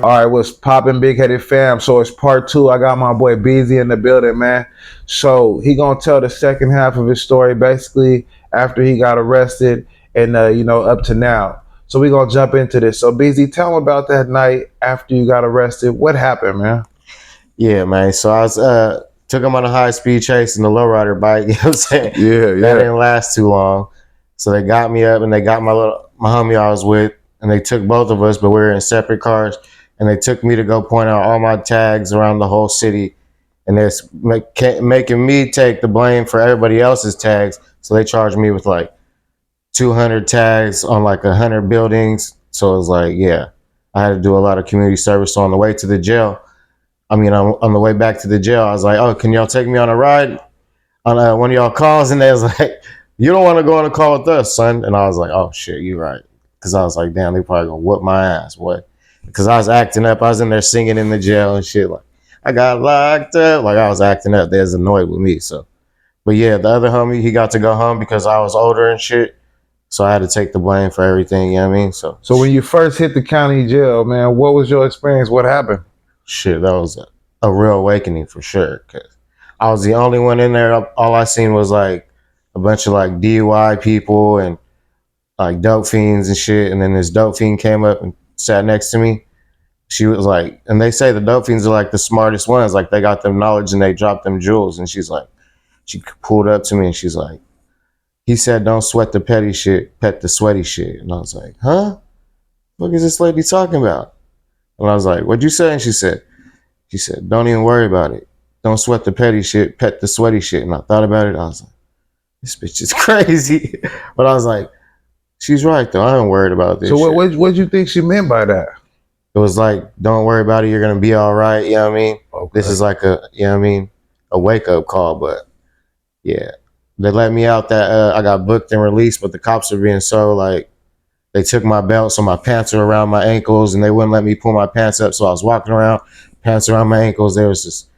All right, what's poppin', big headed fam? So it's part two. I got my boy Beezy in the building, man. So he gonna tell the second half of his story, basically after he got arrested and up to now. So we gonna jump into this. So Beezy, tell him about that night after you got arrested. What happened, man? Yeah, man. So I was took him on a high speed chase in the lowrider bike. You know what I'm saying? Yeah, That yeah. didn't last too long. So they got me up and they got my homie I was with, and they took both of us, but we were in separate cars. And they took me to go point out all my tags around the whole city, and they're making me take the blame for everybody else's tags. So they charged me with like 200 tags on like 100 buildings. So it was like, yeah, I had to do a lot of community service. So on the way to the jail, on the way back to the jail, I was like, oh, can y'all take me on a ride on one of y'all calls? And they was like, you don't want to go on a call with us, son. And I was like, oh, shit, you right. Because I was like, damn, they probably going to whoop my ass. What? Because I was acting up. I was in there singing in the jail and shit. Like, I got locked up. Like, I was acting up. They was annoyed with me. So, but yeah, the other homie, he got to go home because I was older and shit. So I had to take the blame for everything. You know what I mean? So when you first hit the county jail, man, what was your experience? What happened? shit, that was a real awakening for sure. Cause I was the only one in there. All I seen was like a bunch of like DUI people and like dope fiends and shit. And then this dope fiend came up and sat next to me. She was like, and they say the dope fiends are like the smartest ones. Like they got them knowledge and they dropped them jewels. And she's like, she pulled up to me and she's like, he said, don't sweat the petty shit, pet the sweaty shit. And I was like, huh? What is this lady talking about? And I was like, what'd you say? And she said, don't even worry about it. Don't sweat the petty shit, pet the sweaty shit. And I thought about it. I was like, this bitch is crazy. But I was like, she's right though. I ain't worried about this. So what you think she meant by that? It was like, don't worry about it. You're going to be all right. You know what I mean? Okay. This is like a wake up call. But yeah, they let me out that I got booked and released, but the cops are being so like, they took my belt, so my pants are around my ankles, and they wouldn't let me pull my pants up. So I was walking around, pants around my ankles. There was just,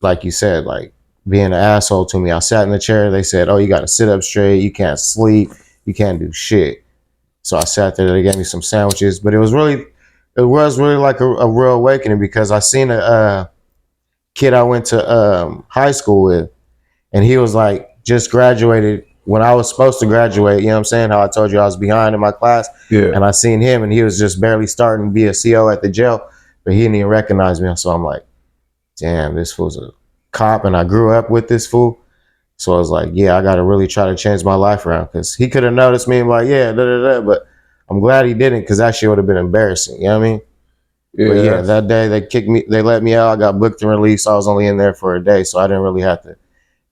like you said, like being an asshole to me. I sat in the chair. They said, oh, you got to sit up straight. You can't sleep. You can't do shit. So I sat there. They gave me some sandwiches, but it was really like a real awakening because I seen a kid I went to high school with, and he was like just graduated when I was supposed to graduate. You know what I'm saying? How I told you I was behind in my class. Yeah. And I seen him and he was just barely starting to be a CO at the jail, but he didn't even recognize me. So I'm like, damn, this fool's a cop and I grew up with this fool. So I was like, yeah, I got to really try to change my life around because he could have noticed me and like, yeah, but I'm glad he didn't because that shit would have been embarrassing. You know what I mean? Yeah. But yeah, that day they let me out. I got booked and released. I was only in there for a day, so I didn't really have to,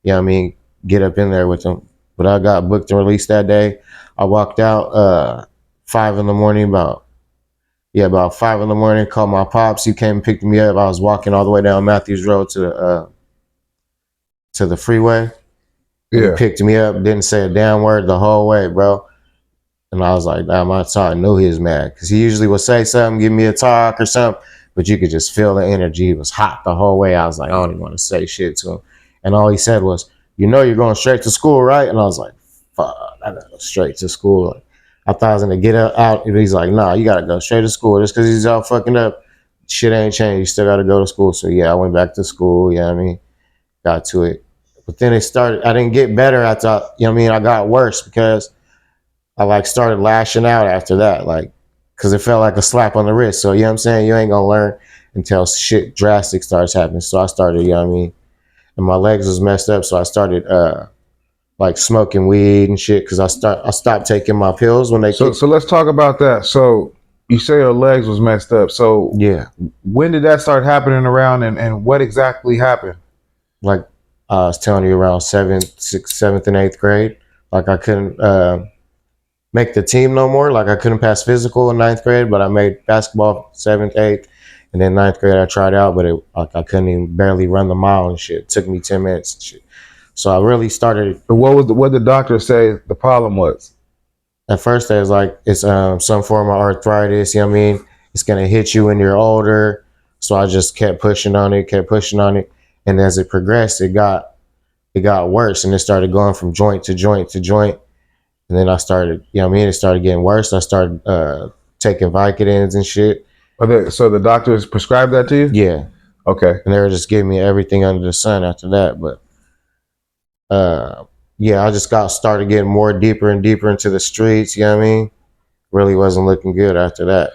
you know what I mean, get up in there with them. But I got booked and released that day. I walked out 5 in the morning, about 5 in the morning, called my pops. He came and picked me up. I was walking all the way down Matthews Road to the freeway. Yeah. He picked me up, didn't say a damn word the whole way, bro. And I was like, damn, I knew he was mad. Because he usually would say something, give me a talk or something, but you could just feel the energy. He was hot the whole way. I was like, I don't even want to say shit to him. And all he said was, you know you're going straight to school, right? And I was like, fuck, I gotta go straight to school. Like, I thought I was gonna get out. And he's like, nah, you gotta go straight to school. Just because he's out fucking up, shit ain't changed. You still gotta go to school. So yeah, I went back to school. You know what I mean? Got to it. But then I didn't get better. I thought, you know what I mean? I got worse because I like started lashing out after that. Like, because it felt like a slap on the wrist. So, you know what I'm saying? You ain't gonna learn until shit drastic starts happening. So I started, you know what I mean? And my legs was messed up. So I started, like smoking weed and shit because I stopped taking my pills when they. So let's talk about that. So you say your legs was messed up. So yeah, when did that start happening around, and what exactly happened? Like I was telling you, around 7th and 8th grade. Like I couldn't make the team no more. Like I couldn't pass physical in 9th grade, but I made basketball 7th, 8th, and then 9th grade I tried out, but I couldn't even barely run the mile and shit. It took me 10 minutes and shit. So I really started. But what did the doctor say the problem was? At first they was like, it's some form of arthritis, you know what I mean? It's gonna hit you when you're older. So I just kept pushing on it. And as it progressed, it got worse, and it started going from joint to joint to joint. And then I started, you know what I mean? It started getting worse. I started taking Vicodins and shit. So the doctors prescribed that to you? Yeah. Okay. And they were just giving me everything under the sun after that. But yeah, I just got started getting more deeper and deeper into the streets. You know what I mean? Really wasn't looking good after that.